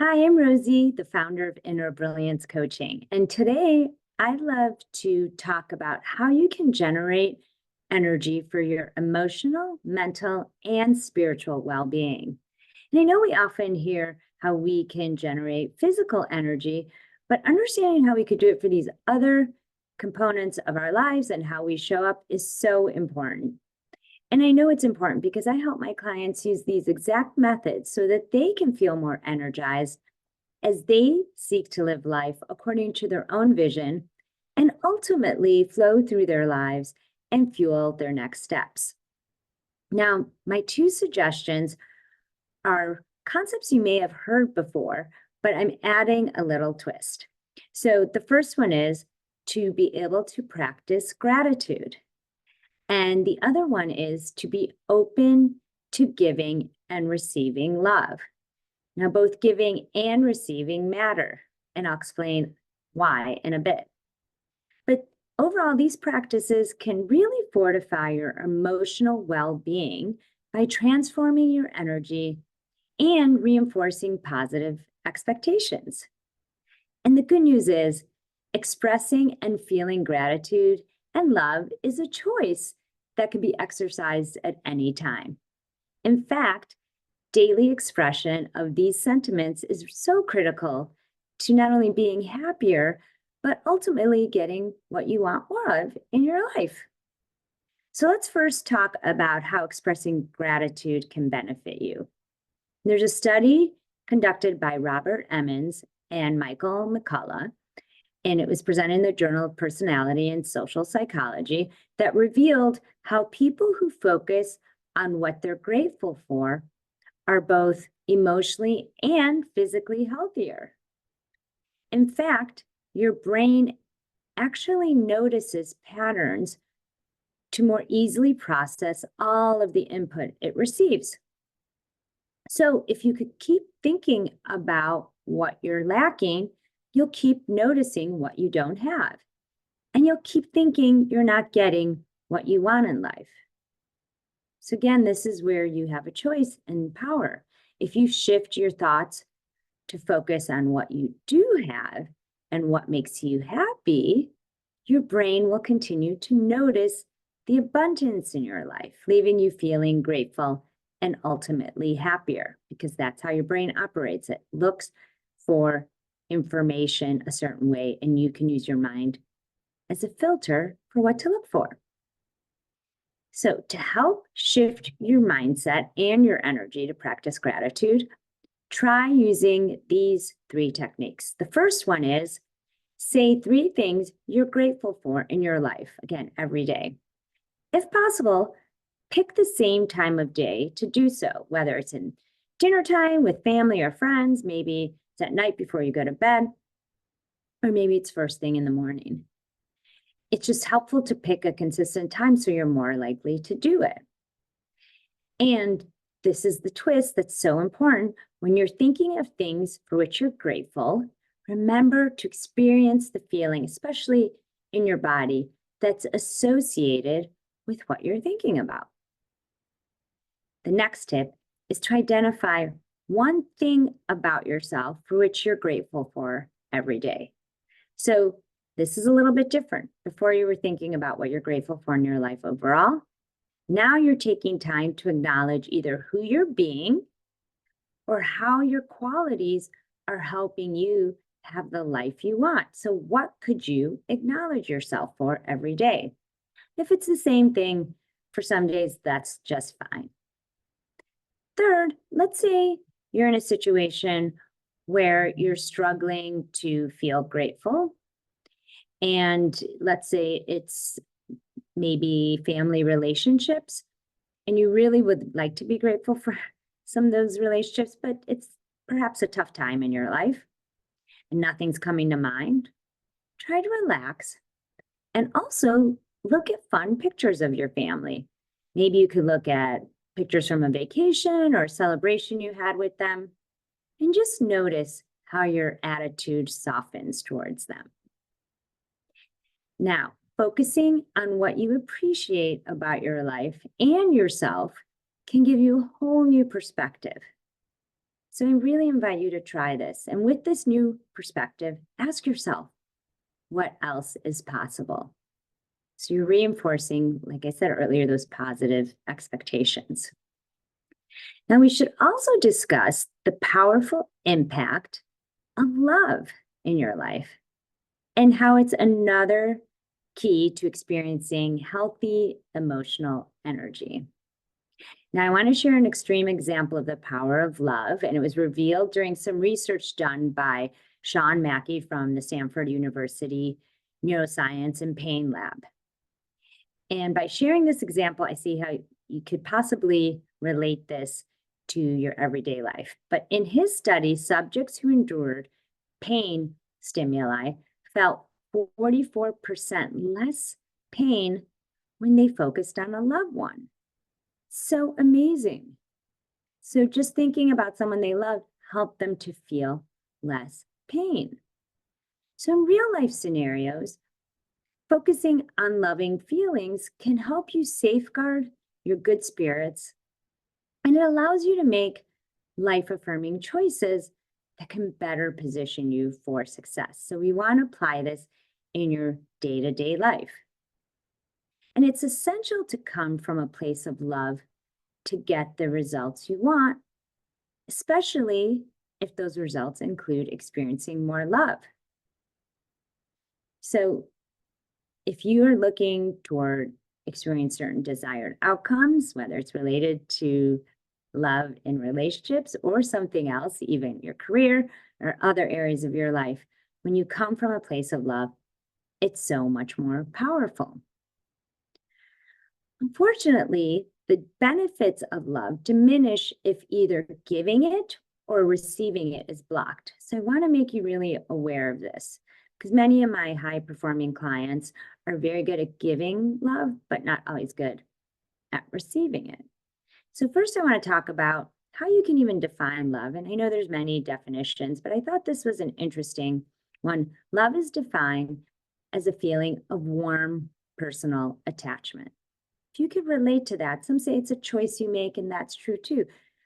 Hi, I'm Rosie, the founder of InnerBrilliance Coaching. And today I'd love to talk about how you can generate energy for your emotional, mental, and spiritual well being. And I know we often hear how we can generate physical energy, but understanding how we could do it for these other components of our lives and how we show up is so important. And I know it's important because I help my clients use these exact methods so that they can feel more energized as they seek to live life according to their own vision and ultimately flow through their lives and fuel their next steps. Now, my two suggestions are concepts you may have heard before, but I'm adding a little twist. So the first one is to be able to practice gratitude. And the other one is to be open to giving and receiving love. Now, both giving and receiving matter, and I'll explain why in a bit. But overall, these practices can really fortify your emotional well-being by transforming your energy and reinforcing positive expectations. And the good news is, expressing and feeling gratitude and love is a choice that can be exercised at any time. In fact, daily expression of these sentiments is so critical to not only being happier, but ultimately getting what you want more of in your life. So let's first talk about how expressing gratitude can benefit you. There's a study conducted by Robert Emmons and Michael McCullough, and it was presented in the Journal of Personality and Social Psychology, that revealed how people who focus on what they're grateful for are both emotionally and physically healthier. In fact, your brain actually notices patterns to more easily process all of the input it receives. So if you could keep thinking about what you're lacking, you'll keep noticing what you don't have. And you'll keep thinking you're not getting what you want in life. So again, this is where you have a choice and power. If you shift your thoughts to focus on what you do have and what makes you happy, your brain will continue to notice the abundance in your life, leaving you feeling grateful and ultimately happier, because that's how your brain operates. It looks for information a certain way, and you can use your mind as a filter for what to look for. So to help shift your mindset and your energy to practice gratitude, try using these three techniques. The first one is say three things you're grateful for in your life, again, every day. If possible, pick the same time of day to do so, whether it's in dinner time with family or friends, maybe it's at night before you go to bed, or maybe it's first thing in the morning. It's just helpful to pick a consistent time so you're more likely to do it. And this is the twist that's so important. When you're thinking of things for which you're grateful, remember to experience the feeling, especially in your body, that's associated with what you're thinking about. The next tip is to identify one thing about yourself for which you're grateful for every day. So this is a little bit different. Before you were thinking about what you're grateful for in your life overall. Now you're taking time to acknowledge either who you're being or how your qualities are helping you have the life you want. So what could you acknowledge yourself for every day? If it's the same thing for some days, that's just fine. Third, let's say you're in a situation where you're struggling to feel grateful. And let's say it's maybe family relationships, and you really would like to be grateful for some of those relationships, but it's perhaps a tough time in your life and nothing's coming to mind. Try to relax and also look at fun pictures of your family. Maybe you could look at pictures from a vacation or a celebration you had with them, and just notice how your attitude softens towards them. Now, focusing on what you appreciate about your life and yourself can give you a whole new perspective. So I really invite you to try this. And with this new perspective, ask yourself, what else is possible? So you're reinforcing, like I said earlier, those positive expectations. Now, we should also discuss the powerful impact of love in your life and how it's another key to experiencing healthy emotional energy. Now, I want to share an extreme example of the power of love, and it was revealed during some research done by Sean Mackey from the Stanford University Neuroscience and Pain Lab. And by sharing this example, I see how you could possibly relate this to your everyday life. But in his study, subjects who endured pain stimuli felt 44% less pain when they focused on a loved one. So amazing. So just thinking about someone they love helped them to feel less pain. So in real life scenarios, focusing on loving feelings can help you safeguard your good spirits, and it allows you to make life-affirming choices that can better position you for success. So we want to apply this in your day-to-day life. And it's essential to come from a place of love to get the results you want, especially if those results include experiencing more love. So if you are looking toward experience certain desired outcomes, whether it's related to love in relationships or something else, even your career or other areas of your life, when you come from a place of love, it's so much more powerful. Unfortunately, the benefits of love diminish if either giving it or receiving it is blocked. So I want to make you really aware of this, because many of my high-performing clients are very good at giving love, but not always good at receiving it. So first I want to talk about how you can even define love. And I know there's many definitions, but I thought this was an interesting one. Love is defined as a feeling of warm personal attachment. If you could relate to that, some say it's a choice you make, and that's true too,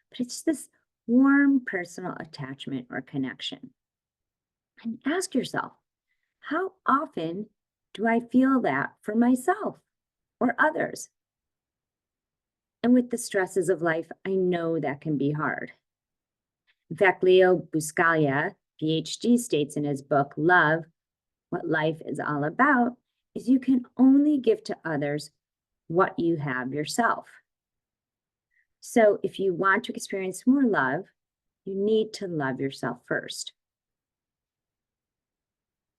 but it's this warm personal attachment or connection. And ask yourself, how often do I feel that for myself or others? And with the stresses of life, I know that can be hard. In fact, Leo Buscaglia, PhD, states in his book, Love, What Life is All About, is you can only give to others what you have yourself. So if you want to experience more love, you need to love yourself first.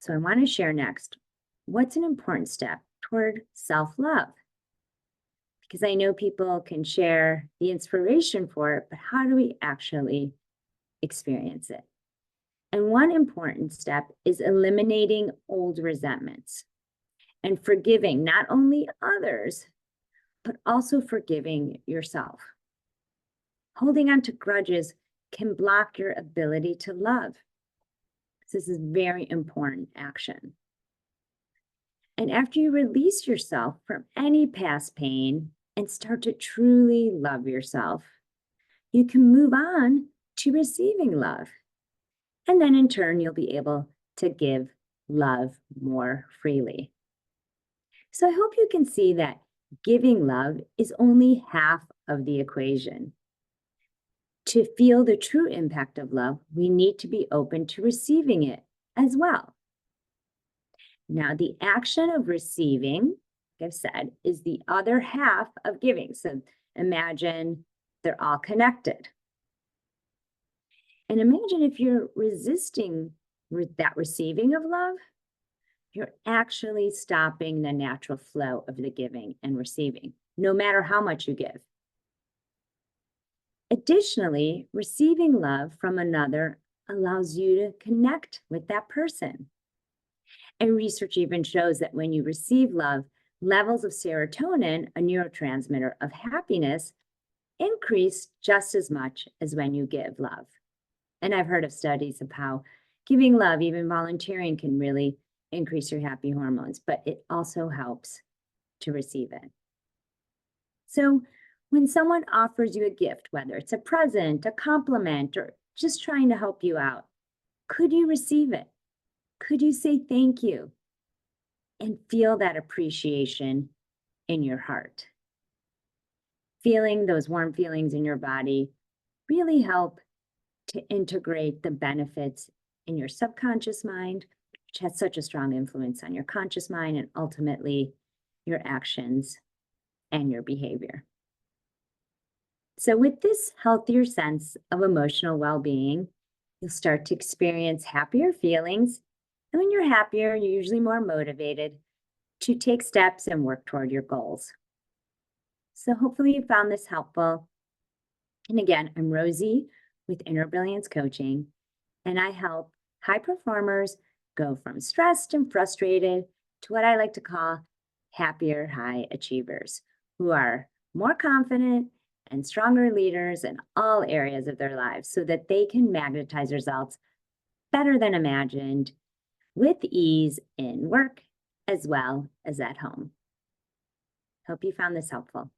So I want to share next, what's an important step toward self-love? Because I know people can share the inspiration for it, but how do we actually experience it? And one important step is eliminating old resentments and forgiving not only others, but also forgiving yourself. Holding on to grudges can block your ability to love. This is very important action. And after you release yourself from any past pain and start to truly love yourself, you can move on to receiving love. And then in turn, you'll be able to give love more freely. So I hope you can see that giving love is only half of the equation. To feel the true impact of love, we need to be open to receiving it as well. Now, the action of receiving, like I've said, is the other half of giving. So imagine they're all connected. And imagine if you're resisting that receiving of love, you're actually stopping the natural flow of the giving and receiving, no matter how much you give. Additionally, receiving love from another allows you to connect with that person. And research even shows that when you receive love, levels of serotonin, a neurotransmitter of happiness, increase just as much as when you give love. And I've heard of studies of how giving love, even volunteering, can really increase your happy hormones, but it also helps to receive it. So when someone offers you a gift, whether it's a present, a compliment, or just trying to help you out. Could you receive it? Could you say thank you and feel that appreciation in your heart? Feeling those warm feelings in your body really help to integrate the benefits in your subconscious mind, which has such a strong influence on your conscious mind and ultimately your actions and your behavior. So, with this healthier sense of emotional well being, you'll start to experience happier feelings. And when you're happier, you're usually more motivated to take steps and work toward your goals. So, hopefully, you found this helpful. And again, I'm Rosie with InnerBrilliance Coaching, and I help high performers go from stressed and frustrated to what I like to call happier high achievers who are more confident and stronger leaders in all areas of their lives so that they can magnetize results better than imagined with ease in work as well as at home. Hope you found this helpful.